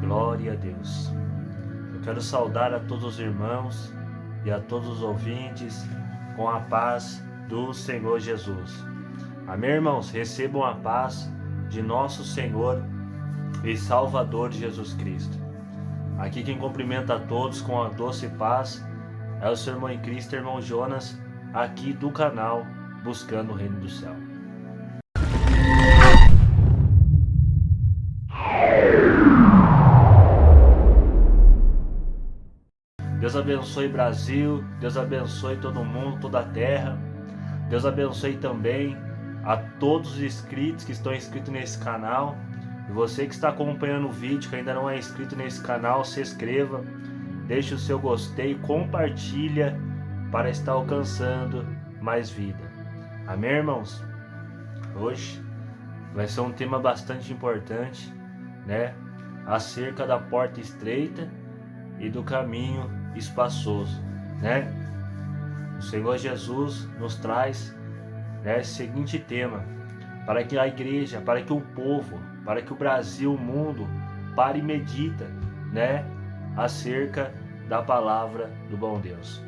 Glória a Deus. Eu quero saudar a todos os irmãos e a todos os ouvintes com a paz do Senhor Jesus. Amém, irmãos? Recebam a paz de nosso Senhor e Salvador Jesus Cristo. Aqui quem cumprimenta a todos com a doce paz é o seu irmão em Cristo, irmão Jonas, aqui do canal Buscando o Reino do Céu. Deus abençoe Brasil, Deus abençoe todo mundo, toda a terra. Deus abençoe também a todos os inscritos que estão inscritos nesse canal. E você que está acompanhando o vídeo, que ainda não é inscrito nesse canal, se inscreva, deixe o seu gostei, compartilha para estar alcançando mais vida. Amém, irmãos? Hoje vai ser um tema bastante importante, né? Acerca da porta estreita e do caminho espaçoso, né? O Senhor Jesus nos traz, né, esse seguinte tema, para que a igreja, para que o povo, para que o Brasil, o mundo, pare e medita, né, acerca da palavra do bom Deus.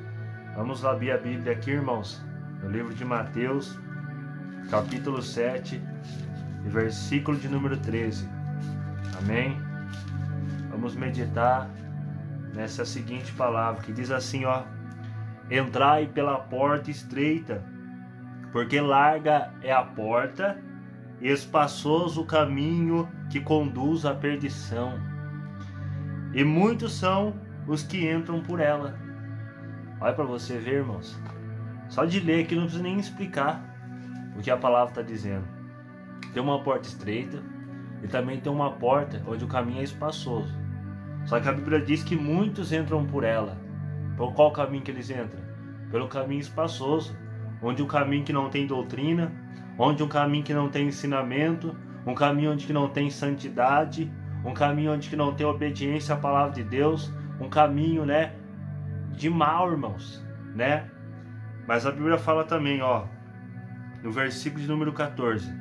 Vamos abrir a Bíblia aqui, irmãos, no livro de Mateus, capítulo 7, versículo de número 13. Amém? Vamos meditar nessa seguinte palavra, que diz assim, ó: entrai pela porta estreita, porque larga é a porta e espaçoso o caminho que conduz à perdição, e muitos são os que entram por ela. Olha para você ver, irmãos, só de ler aqui não precisa nem explicar o que a palavra está dizendo. Tem uma porta estreita e também tem uma porta onde o caminho é espaçoso. Só que a Bíblia diz que muitos entram por ela. Por qual caminho que eles entram? Pelo caminho espaçoso, onde um caminho que não tem doutrina, onde um caminho que não tem ensinamento, um caminho onde que não tem santidade, um caminho onde que não tem obediência à palavra de Deus, um caminho, né, de mal, irmãos, né? Mas a Bíblia fala também, ó, no versículo de número 14: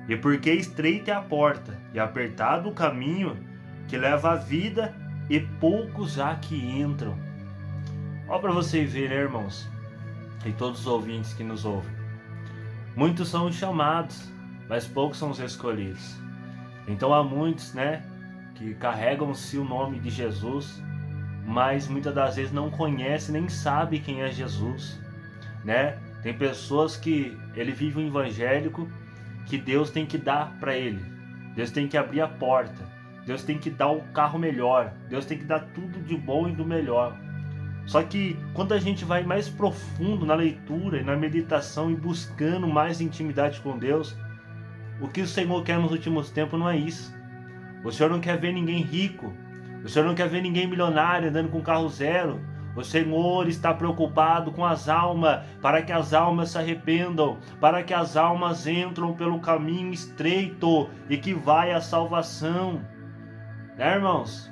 e porque estreita é a porta e apertado o caminho que leva à vida, e poucos há que entram. Olha para você ver, né, irmãos, e todos os ouvintes que nos ouvem. Muitos são os chamados, mas poucos são os escolhidos. Então há muitos, né, que carregam-se o nome de Jesus, mas muitas das vezes não conhecem nem sabem quem é Jesus, né? Tem pessoas que ele vive um evangélico que Deus tem que dar para ele. Deus tem que abrir a porta. Deus tem que dar o carro melhor. Deus tem que dar tudo de bom e do melhor. Só que quando a gente vai mais profundo na leitura e na meditação e buscando mais intimidade com Deus, o que o Senhor quer nos últimos tempos não é isso. O Senhor não quer ver ninguém rico. O Senhor não quer ver ninguém milionário andando com carro zero. O Senhor está preocupado com as almas, para que as almas se arrependam, para que as almas entram pelo caminho estreito e que vai à salvação. Né, irmãos?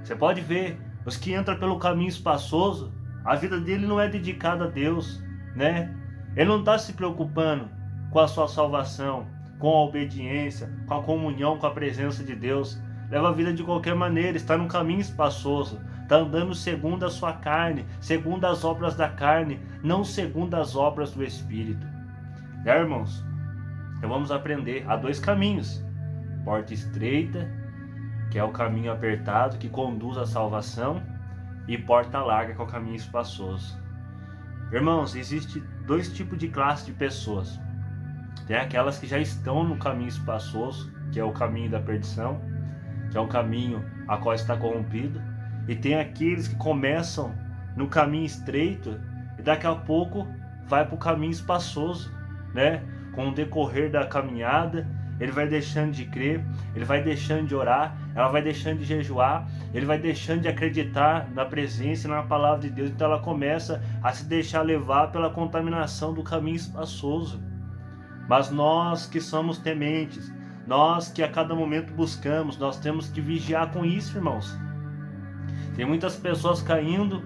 Você pode ver, os que entram pelo caminho espaçoso, a vida dele não é dedicada a Deus, né? Ele não está se preocupando com a sua salvação, com a obediência, com a comunhão, com a presença de Deus. Leva a vida de qualquer maneira, está no caminho espaçoso, está andando segundo a sua carne, segundo as obras da carne, não segundo as obras do Espírito. Né, irmãos? Então vamos aprender. Há dois caminhos: porta estreita, que é o caminho apertado que conduz à salvação, e porta larga, que é o caminho espaçoso. Irmãos, existe dois tipos de classe de pessoas. Tem aquelas que já estão no caminho espaçoso, que é o caminho da perdição, que é um caminho a qual está corrompido, e tem aqueles que começam no caminho estreito e daqui a pouco vai para o caminho espaçoso, né? Com o decorrer da caminhada, ele vai deixando de crer, ele vai deixando de orar, ela vai deixando de jejuar, ele vai deixando de acreditar na presença e na palavra de Deus. Então ela começa a se deixar levar pela contaminação do caminho espaçoso. Mas nós que somos tementes, nós que a cada momento buscamos, nós temos que vigiar com isso, irmãos. Tem muitas pessoas caindo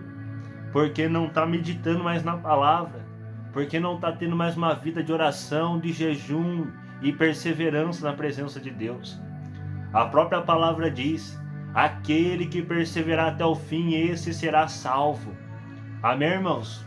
porque não está meditando mais na palavra, porque não está tendo mais uma vida de oração, de jejum e perseverança na presença de Deus. A própria palavra diz Aquele que perseverar até o fim, esse será salvo. Amém, irmãos?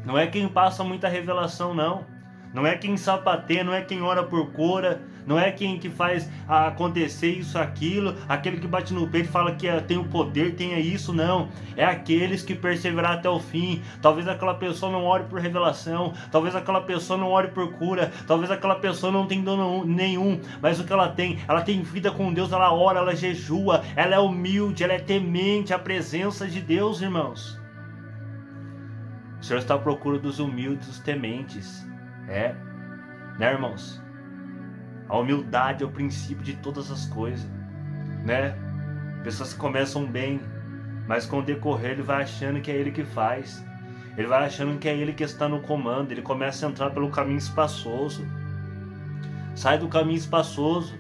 Não é quem passa muita revelação, não. Não é quem sapateia, não é quem ora por cura, não é quem que faz acontecer isso, aquilo, aquele que bate no peito e fala que tem o poder, tenha isso, não. É aqueles que perseverar até o fim. Talvez aquela pessoa não ore por revelação, talvez aquela pessoa não ore por cura, talvez aquela pessoa não tenha dom nenhum, mas o que ela tem vida com Deus, ela ora, ela jejua, ela é humilde, ela é temente à presença de Deus, irmãos. O Senhor está à procura dos humildes, dos tementes. Né, irmãos? A humildade é o princípio de todas as coisas, né? Pessoas que começam bem, mas com o decorrer ele vai achando que é ele que faz. Ele vai achando que é ele que está no comando. Ele começa a entrar pelo caminho espaçoso. Sai do caminho espaçoso,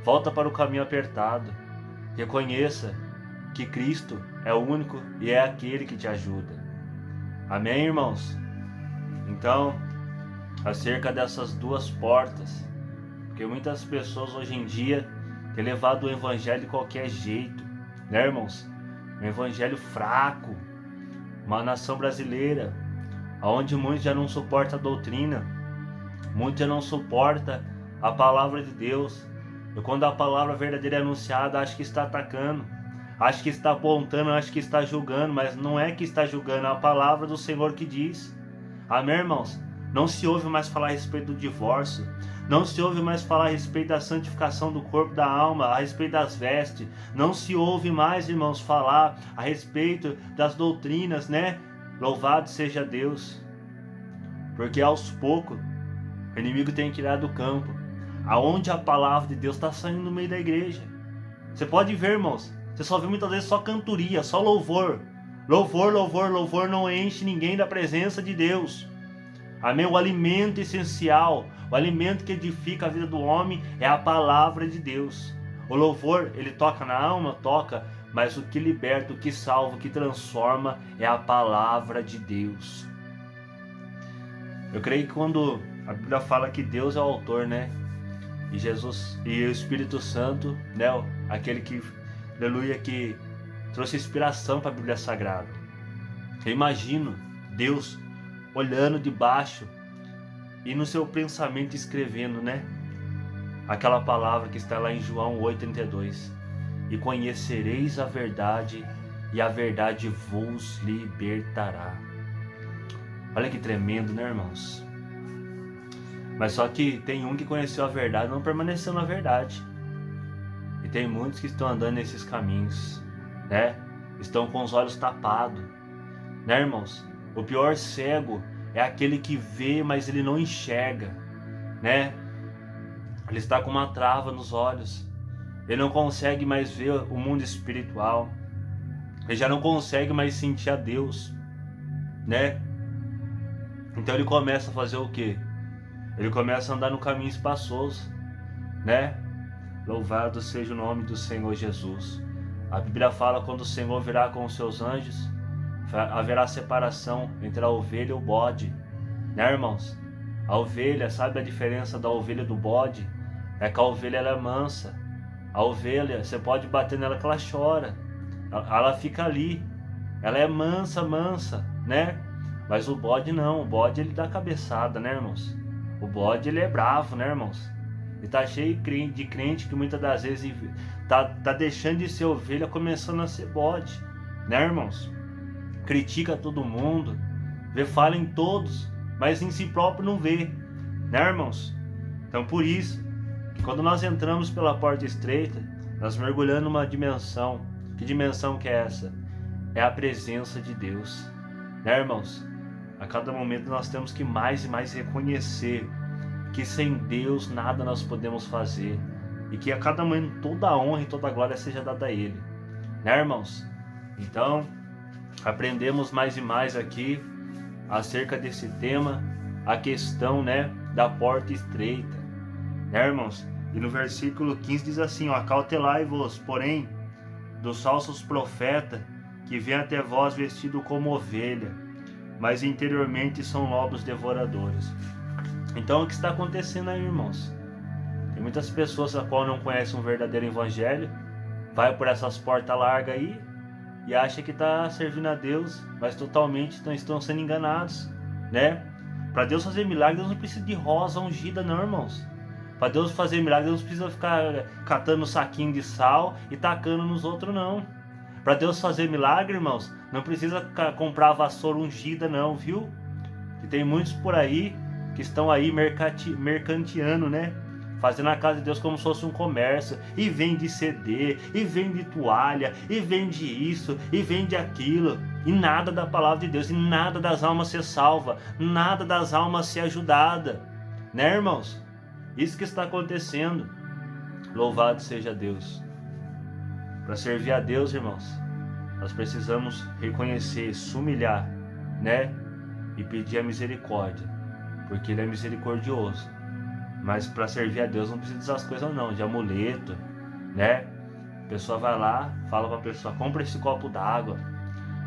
volta para o caminho apertado. Reconheça que Cristo é o único e é aquele que te ajuda. Amém, irmãos? Então, acerca dessas duas portas, porque muitas pessoas hoje em dia têm levado o evangelho de qualquer jeito, né, irmãos? Um evangelho fraco, uma nação brasileira, onde muitos já não suportam a doutrina, muitos já não suportam a palavra de Deus, e quando a palavra verdadeira é anunciada, acho que está atacando, acho que está apontando, acho que está julgando, mas não é que está julgando, é a palavra do Senhor que diz. Amém, irmãos? Não se ouve mais falar a respeito do divórcio. Não se ouve mais falar a respeito da santificação do corpo, da alma, a respeito das vestes. Não se ouve mais, irmãos, falar a respeito das doutrinas, né? Louvado seja Deus. Porque aos poucos, o inimigo tem tirado do campo. Aonde a palavra de Deus está saindo no meio da igreja. Você pode ver, irmãos. Você só vê muitas vezes só cantoria, só louvor. Louvor, louvor, louvor não enche ninguém da presença de Deus. Amém? O alimento essencial, o alimento que edifica a vida do homem é a palavra de Deus. O louvor, ele toca na alma, toca, mas o que liberta, o que salva, o que transforma é a palavra de Deus. Eu creio que quando a Bíblia fala que Deus é o autor, né? E Jesus e o Espírito Santo, né? Aquele que, aleluia, que trouxe inspiração para a Bíblia Sagrada. Eu imagino Deus olhando de baixo e no seu pensamento escrevendo, né? Aquela palavra que está lá em João 8,32. E conhecereis a verdade, e a verdade vos libertará. Olha que tremendo, né, irmãos? Mas só que tem um que conheceu a verdade e não permaneceu na verdade. E tem muitos que estão andando nesses caminhos, né? Estão com os olhos tapados, né, irmãos? O pior cego é aquele que vê, mas ele não enxerga, né? Ele está com uma trava nos olhos. Ele não consegue mais ver o mundo espiritual. Ele já não consegue mais sentir a Deus, né? Então ele começa a fazer o quê? Ele começa a andar no caminho espaçoso, né? Louvado seja o nome do Senhor Jesus. A Bíblia fala quando o Senhor virá com os seus anjos, haverá separação entre a ovelha e o bode, né, irmãos? A ovelha, sabe a diferença da ovelha do bode? É que a ovelha ela é mansa. A ovelha, você pode bater nela que ela chora, ela fica ali, ela é mansa, né? Mas o bode não, o bode ele dá cabeçada, né, irmãos? O bode ele é bravo, né, irmãos? E tá cheio de crente que muitas das vezes tá deixando de ser ovelha, começando a ser bode, né, irmãos? Critica todo mundo, fala em todos, mas em si próprio não vê, né, irmãos? Então por isso, que quando nós entramos pela porta estreita, nós mergulhamos numa dimensão. Que dimensão que é essa? É a presença de Deus, né, irmãos? A cada momento nós temos que mais e mais reconhecer que sem Deus nada nós podemos fazer, e que a cada momento toda a honra e toda a glória seja dada a Ele, né, irmãos? Então, aprendemos mais e mais aqui acerca desse tema, a questão, né, da porta estreita, né, irmãos? E no versículo 15 diz assim, ó: acautelai-vos, porém, dos falsos profetas, que vêm até vós vestido como ovelha, mas interiormente são lobos devoradores. Então o que está acontecendo aí, irmãos? Tem muitas pessoas a qual não conhecem um verdadeiro evangelho, vai por essas portas largas aí e acha que está servindo a Deus, mas totalmente estão sendo enganados, né? Para Deus fazer milagre, Deus não precisa de rosa ungida não, irmãos. Para Deus fazer milagre, Deus não precisa ficar catando saquinho de sal e tacando nos outros não. Para Deus fazer milagre, irmãos, não precisa comprar vassoura ungida não, viu? E tem muitos por aí que estão aí mercanteando, né? Fazendo a casa de Deus como se fosse um comércio. E vende CD, e vende toalha, e vende isso, e vende aquilo. E nada da palavra de Deus, e nada das almas ser salva, nada das almas ser ajudada. Né, irmãos? Isso que está acontecendo. Louvado seja Deus. Para servir a Deus, irmãos, nós precisamos reconhecer, se humilhar, né? E pedir a misericórdia, porque Ele é misericordioso. Mas para servir a Deus não precisa dessas coisas não, de amuleto, né? A pessoa vai lá, fala para a pessoa, compra esse copo d'água,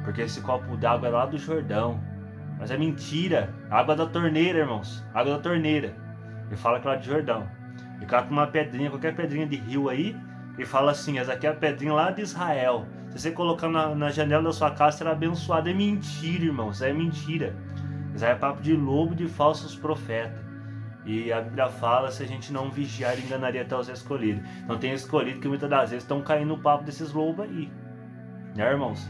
porque esse copo d'água é lá do Jordão. Mas é mentira, água da torneira, irmãos, água da torneira. Ele fala que é lá de Jordão. E cata uma pedrinha, qualquer pedrinha de rio aí, e fala assim, essa aqui é a pedrinha lá de Israel. Se você colocar na janela da sua casa, será abençoado. É mentira, irmãos, é mentira. Isso aí é papo de lobo, de falsos profetas. E a Bíblia fala, se a gente não vigiar, ele enganaria até os escolhidos. Então tem escolhido que muitas das vezes estão caindo no papo desses lobos aí. Né, irmãos?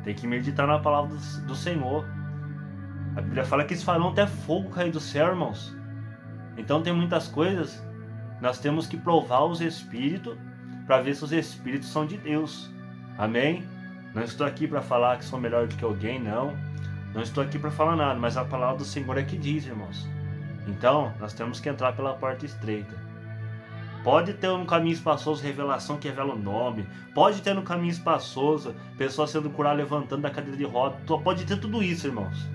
Tem que meditar na palavra do Senhor. A Bíblia fala que eles farão até fogo cair do céu, irmãos. Então tem muitas coisas, nós temos que provar os espíritos, para ver se os espíritos são de Deus. Amém? Não estou aqui para falar que sou melhor do que alguém, não. Não estou aqui para falar nada, mas a palavra do Senhor é que diz, irmãos. Então, nós temos que entrar pela porta estreita. Pode ter no caminho espaçoso revelação que revela o nome. Pode ter no caminho espaçoso pessoa sendo curada levantando da cadeira de roda. Pode ter tudo isso, irmãos.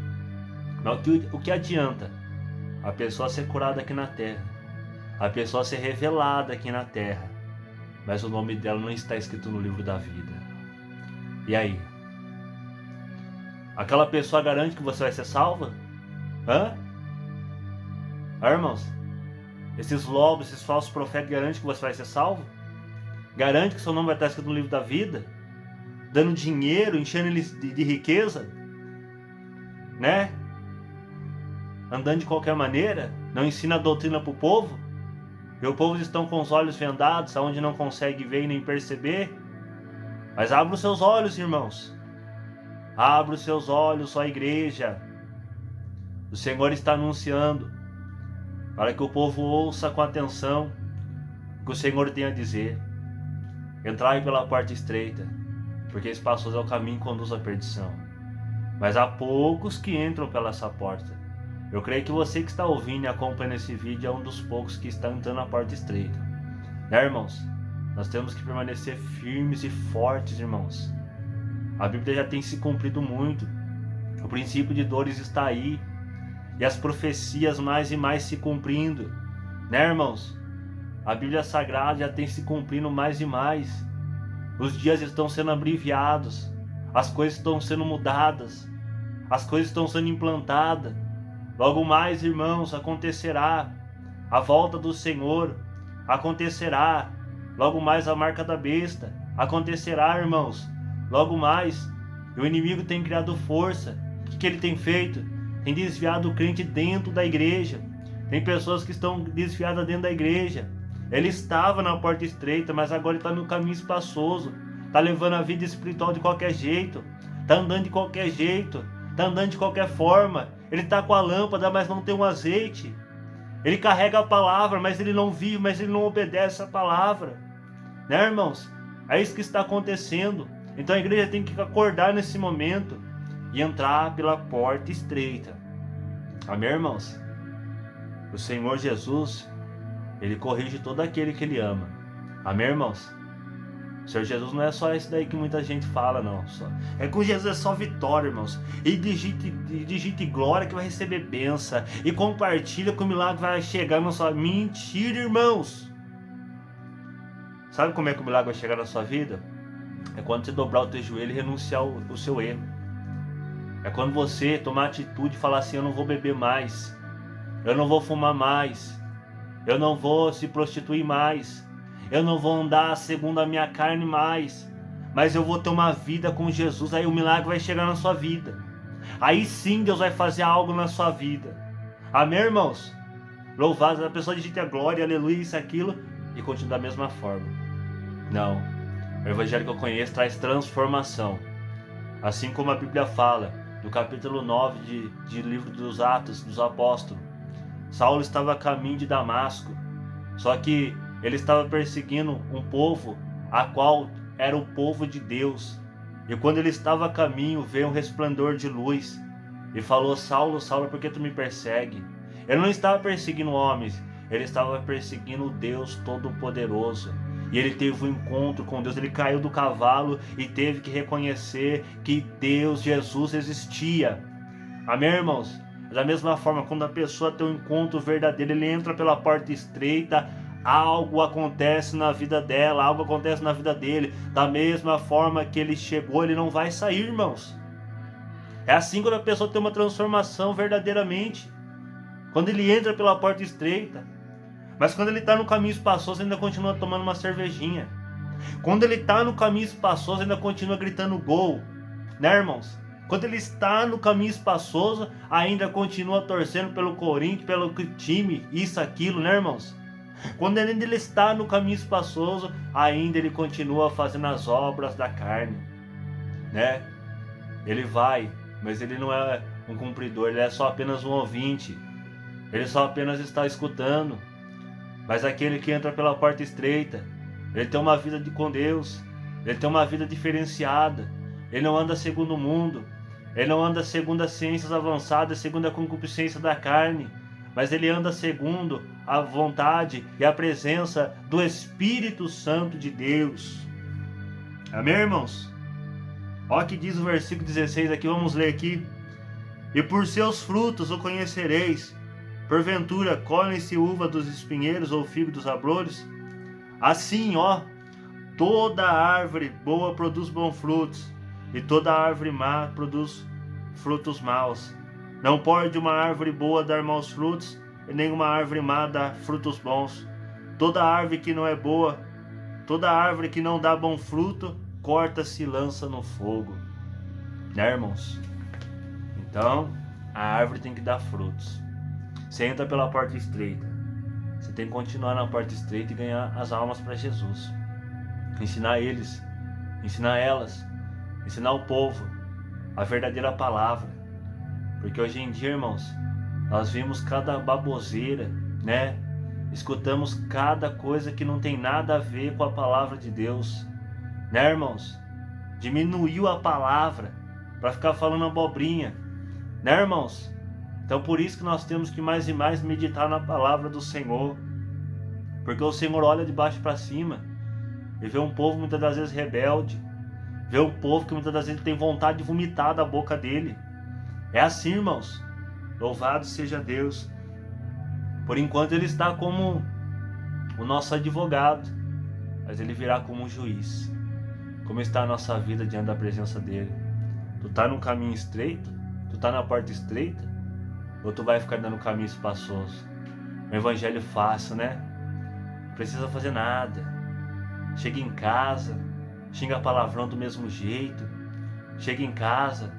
Mas o que adianta? A pessoa ser curada aqui na terra. A pessoa ser revelada aqui na terra. Mas o nome dela não está escrito no livro da vida. E aí? Aquela pessoa garante que você vai ser salva? Hã? Irmãos, esses lobos, esses falsos profetas garantem que você vai ser salvo? Garante que seu nome vai estar escrito no livro da vida? Dando dinheiro, enchendo eles de riqueza? Né? Andando de qualquer maneira? Não ensina a doutrina para o povo? E o povo estão com os olhos vendados, aonde não consegue ver e nem perceber? Mas abra os seus olhos, irmãos. Abra os seus olhos, ó igreja. O Senhor está anunciando, para que o povo ouça com atenção o que o Senhor tem a dizer. Entrai pela porta estreita, porque espaçoso é o caminho que conduz à perdição. Mas há poucos que entram pela essa porta. Eu creio que você que está ouvindo e acompanhando esse vídeo é um dos poucos que está entrando na porta estreita. Né, irmãos? Nós temos que permanecer firmes e fortes, irmãos. A Bíblia já tem se cumprido muito. O princípio de dores está aí. E as profecias mais e mais se cumprindo. Né, irmãos? A Bíblia Sagrada já tem se cumprindo mais e mais. Os dias estão sendo abreviados. As coisas estão sendo mudadas. As coisas estão sendo implantadas. Logo mais, irmãos, acontecerá a volta do Senhor. Acontecerá. Logo mais a marca da besta. Acontecerá, irmãos. Logo mais. O inimigo tem criado força. O que ele tem feito? Tem desviado o crente dentro da igreja. Tem pessoas que estão desviadas dentro da igreja. Ele estava na porta estreita, mas agora está no caminho espaçoso. Está levando a vida espiritual de qualquer jeito. Está andando de qualquer jeito. Está andando de qualquer forma. Ele está com a lâmpada, mas não tem um azeite. Ele carrega a palavra, mas ele não vive, mas ele não obedece a palavra. Né, irmãos? É isso que está acontecendo. Então a igreja tem que acordar nesse momento e entrar pela porta estreita. Amém, irmãos? O Senhor Jesus, Ele corrige todo aquele que Ele ama. Amém, irmãos? O Senhor Jesus não é só isso daí que muita gente fala, não. É com Jesus é só vitória, irmãos. E digite glória que vai receber bênção. E compartilha que o milagre vai chegar na sua... Mentira, irmãos! Sabe como é que o milagre vai chegar na sua vida? É quando você dobrar o teu joelho e renunciar o seu erro. É quando você tomar atitude e falar assim, eu não vou beber mais. Eu não vou fumar mais. Eu não vou se prostituir mais. eu não vou andar segundo a minha carne mais, mas eu vou ter uma vida com Jesus. Aí o milagre vai chegar na sua vida. Aí sim Deus vai fazer algo na sua vida. Amém, irmãos? Louvado, a pessoa digita glória, aleluia, isso, aquilo, e continua da mesma forma. Não. O evangelho que eu conheço traz transformação. Assim como a Bíblia fala, no capítulo 9 de livro dos Atos dos Apóstolos, Saulo estava a caminho de Damasco, só que ele estava perseguindo um povo, a qual era o povo de Deus. E quando ele estava a caminho, veio um resplendor de luz e falou: Saulo, Saulo, por que tu me persegue? Ele não estava perseguindo homens, ele estava perseguindo o Deus Todo-Poderoso. E ele teve um encontro com Deus, ele caiu do cavalo e teve que reconhecer que Deus, Jesus, existia. Amém, irmãos? Da mesma forma, quando a pessoa tem um encontro verdadeiro, ele entra pela porta estreita, algo acontece na vida dela, algo acontece na vida dele. Da mesma forma que ele chegou, ele não vai sair, irmãos. É assim quando a pessoa tem uma transformação verdadeiramente. Quando ele entra pela porta estreita. Mas quando ele está no caminho espaçoso, ainda continua tomando uma cervejinha. Quando ele está no caminho espaçoso, ainda continua gritando gol. Né, irmãos? Quando ele está no caminho espaçoso, ainda continua torcendo pelo Corinthians, pelo time, isso, aquilo, né, irmãos? Quando ainda ele está no caminho espaçoso, ainda ele continua fazendo as obras da carne, né? Ele vai, mas ele não é um cumpridor, ele é só apenas um ouvinte. Ele só apenas está escutando. Mas aquele que entra pela porta estreita, ele tem uma vida com Deus, ele tem uma vida diferenciada, ele não anda segundo o mundo, ele não anda segundo as ciências avançadas, segundo a concupiscência da carne, mas ele anda segundo a vontade e a presença do Espírito Santo de Deus. Amém, irmãos? Olha o que diz o versículo 16 aqui, vamos ler aqui. E por seus frutos o conhecereis. Porventura, colhem-se uva dos espinheiros ou figo dos abrolhos? Assim, ó, toda árvore boa produz bons frutos, e toda árvore má produz frutos maus. Não pode uma árvore boa dar maus frutos, e nenhuma árvore má dar frutos bons. Toda árvore que não é boa, toda árvore que não dá bom fruto, corta-se e lança no fogo. Né, irmãos? Então, a árvore tem que dar frutos. Você entra pela porta estreita. Você tem que continuar na porta estreita e ganhar as almas para Jesus. Ensinar eles, ensinar elas, ensinar o povo a verdadeira palavra. Porque hoje em dia, irmãos, nós vimos cada baboseira, né? Escutamos cada coisa que não tem nada a ver com a palavra de Deus. Né, irmãos? Diminuiu a palavra para ficar falando abobrinha. Né, irmãos? Então por isso que nós temos que mais e mais meditar na palavra do Senhor. Porque o Senhor olha de baixo para cima e vê um povo muitas das vezes rebelde. Vê um povo que muitas das vezes tem vontade de vomitar da boca dele. É assim, irmãos. Louvado seja Deus. Por enquanto ele está como o nosso advogado, mas ele virá como um juiz. Como está a nossa vida diante da presença dele? Tu está no caminho estreito? Tu está na porta estreita? Ou tu vai ficar dando caminho espaçoso? Um evangelho fácil, né? Não precisa fazer nada. Chega em casa, xinga palavrão do mesmo jeito. Chega em casa,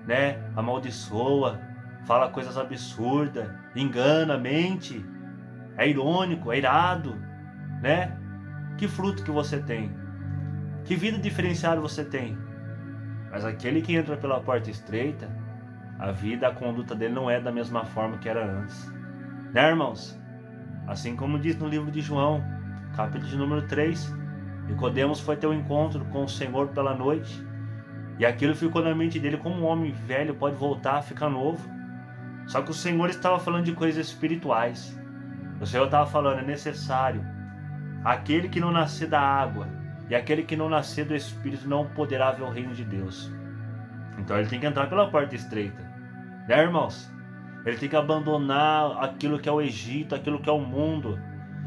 né? Amaldiçoa, fala coisas absurdas, engana, mente. É irônico, é irado, né? Que fruto que você tem? Que vida diferenciada você tem? Mas aquele que entra pela porta estreita, a vida, a conduta dele não é da mesma forma que era antes. Né, irmãos? Assim como diz no livro de João, capítulo de número 3, Nicodemos foi ter um encontro com o Senhor pela noite, e aquilo ficou na mente dele, como um homem velho pode voltar a ficar novo. Só que o Senhor estava falando de coisas espirituais. O Senhor estava falando, é necessário. Aquele que não nascer da água e aquele que não nascer do Espírito não poderá ver o reino de Deus. Então ele tem que entrar pela porta estreita. Né, irmãos? Ele tem que abandonar aquilo que é o Egito, aquilo que é o mundo.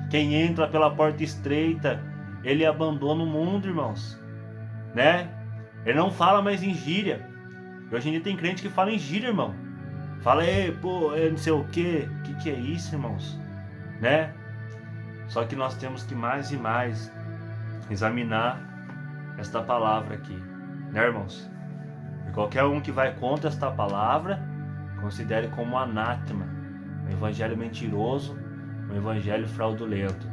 Quem entra pela porta estreita, ele abandona o mundo, irmãos. Né? Ele não fala mais em gíria. E hoje em dia tem crente que fala em gíria, irmão. Fala, pô, não sei o quê. O que é isso, irmãos? Né? Só que nós temos que mais e mais examinar esta palavra aqui, né, irmãos? E qualquer um que vai contra esta palavra, considere como anátema, um evangelho mentiroso, um evangelho fraudulento.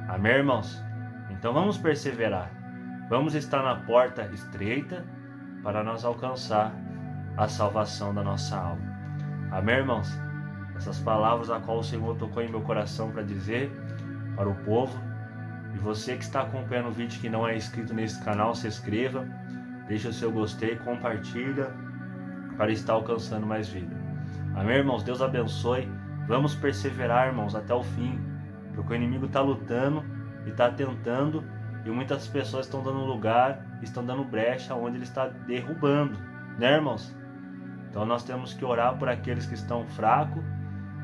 Amém, irmãos? Então vamos perseverar, vamos estar na porta estreita para nós alcançar a salvação da nossa alma. Amém, irmãos? Essas palavras a qual o Senhor tocou em meu coração para dizer para o povo. E você que está acompanhando o vídeo que não é inscrito nesse canal, se inscreva, deixa o seu gostei, compartilha para estar alcançando mais vida. Amém, irmãos? Deus abençoe. Vamos perseverar, irmãos, até o fim, porque o inimigo está lutando e está tentando, e muitas pessoas estão dando lugar, estão dando brecha onde ele está derrubando, né, irmãos? Então nós temos que orar por aqueles que estão fracos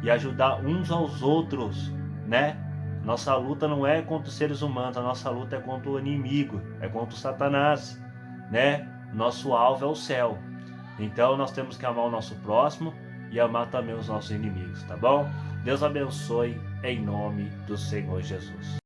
e ajudar uns aos outros, né? Nossa luta não é contra os seres humanos, a nossa luta é contra o inimigo, é contra o Satanás, né? Nosso alvo é o céu. Então nós temos que amar o nosso próximo e amar também os nossos inimigos, tá bom? Deus abençoe em nome do Senhor Jesus.